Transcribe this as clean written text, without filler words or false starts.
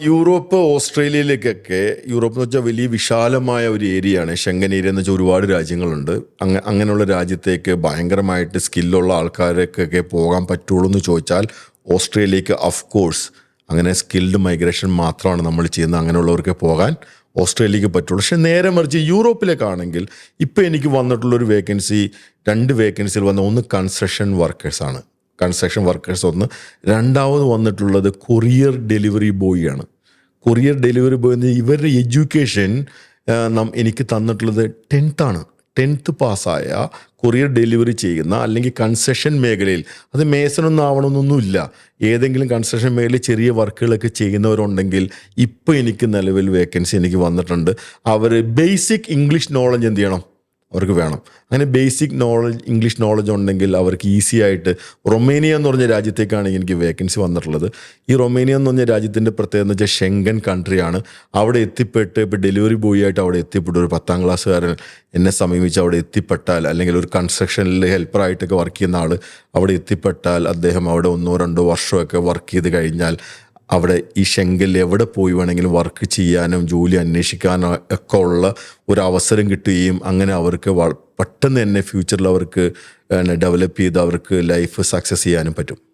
Europe, ഓസ്ട്രേലിയയിലേക്കൊക്കെ Europe എന്ന് വെച്ചാൽ വലിയ വിശാലമായ ഒരു ഏരിയയാണ്. ഷെങ്കൻ ഏരിയ എന്ന് വെച്ചാൽ ഒരുപാട് രാജ്യങ്ങളുണ്ട്. അങ്ങനെയുള്ള രാജ്യത്തേക്ക് ഭയങ്കരമായിട്ട് സ്കില്ലുള്ള ആൾക്കാർക്കൊക്കെ പോകാൻ പറ്റുള്ളൂ എന്ന് ചോദിച്ചാൽ ഓസ്ട്രേലിയക്ക് ഓഫ് കോഴ്സ് അങ്ങനെ സ്കിൽഡ് മൈഗ്രേഷൻ മാത്രമാണ് നമ്മൾ ചെയ്യുന്നത്. അങ്ങനെയുള്ളവർക്ക് പോകാൻ ഓസ്ട്രേലിയക്ക് പറ്റുള്ളൂ. പക്ഷേ നേരെ മറിച്ച് യൂറോപ്പിലേക്കാണെങ്കിൽ ഇപ്പോൾ എനിക്ക് വന്നിട്ടുള്ളൊരു വേക്കൻസി, 2 വേക്കൻസിയിൽ വന്ന ഒന്ന് കൺസ്ട്രക്ഷൻ വർക്കേഴ്സാണ്. കൺസ്ട്രക്ഷൻ വർക്കേഴ്സ് ഒന്ന്. രണ്ടാമത് വന്നിട്ടുള്ളത് കൊറിയർ ഡെലിവറി ബോയ് ആണ്. കൊറിയർ ഡെലിവറി ബോയ് എന്ന് ഇവരുടെ എഡ്യൂക്കേഷൻ എനിക്ക് തന്നിട്ടുള്ളത് 10th ആണ്. 10th പാസ്സായ കൊറിയർ ഡെലിവറി ചെയ്യുന്ന അല്ലെങ്കിൽ കൺസ്ട്രക്ഷൻ മേഖലയിൽ, അത് മേസനൊന്നും ആവണമെന്നൊന്നുമില്ല, ഏതെങ്കിലും കൺസ്ട്രക്ഷൻ മേഖലയിൽ ചെറിയ വർക്കുകളൊക്കെ ചെയ്യുന്നവരുണ്ടെങ്കിൽ ഇപ്പോൾ എനിക്ക് നിലവിൽ വേക്കൻസി എനിക്ക് വന്നിട്ടുണ്ട്. അവർ ബേസിക് ഇംഗ്ലീഷ് നോളജ് എന്ത് ചെയ്യണം, അവർക്ക് വേണം. അങ്ങനെ ബേസിക് ഇംഗ്ലീഷ് നോളജ് ഉണ്ടെങ്കിൽ അവർക്ക് ഈസി ആയിട്ട് റൊമേനിയ എന്ന് പറഞ്ഞ രാജ്യത്തേക്കാണ് എനിക്ക് വേക്കൻസി വന്നിട്ടുള്ളത്. ഈ റൊമേനിയ എന്ന് പറഞ്ഞ രാജ്യത്തിൻ്റെ പ്രത്യേകത എന്ന് വെച്ചാൽ ഷെങ്കൻ കൺട്രിയാണ്. അവിടെ എത്തിപ്പെട്ട് ഇപ്പോൾ ഡെലിവറി ബോയ് ആയിട്ട് അവിടെ എത്തിപ്പെട്ടു ഒരു 10th ക്ലാസ്സുകാരൻ എന്നെ സമീപിച്ച് അവിടെ എത്തിപ്പെട്ടാൽ, അല്ലെങ്കിൽ ഒരു കൺസ്ട്രക്ഷനിൽ ഹെൽപ്പറായിട്ടൊക്കെ വർക്ക് ചെയ്യുന്ന ആൾ അവിടെ എത്തിപ്പെട്ടാൽ, അദ്ദേഹം അവിടെ 1-2 വർഷമൊക്കെ വർക്ക് ചെയ്ത് കഴിഞ്ഞാൽ അവിടെ ഈ ഷെങ്കലിൽ എവിടെ പോയി വേണമെങ്കിലും വർക്ക് ചെയ്യാനും ജോലി അന്വേഷിക്കാനും ഒക്കെ ഉള്ള ഒരു അവസരം കിട്ടുകയും അങ്ങനെ അവർക്ക് പെട്ടെന്ന് തന്നെ ഫ്യൂച്ചറിൽ അവർക്ക് ഡെവലപ്പ് ചെയ്ത് അവർക്ക് ലൈഫ് സക്സസ് ചെയ്യാനും പറ്റും.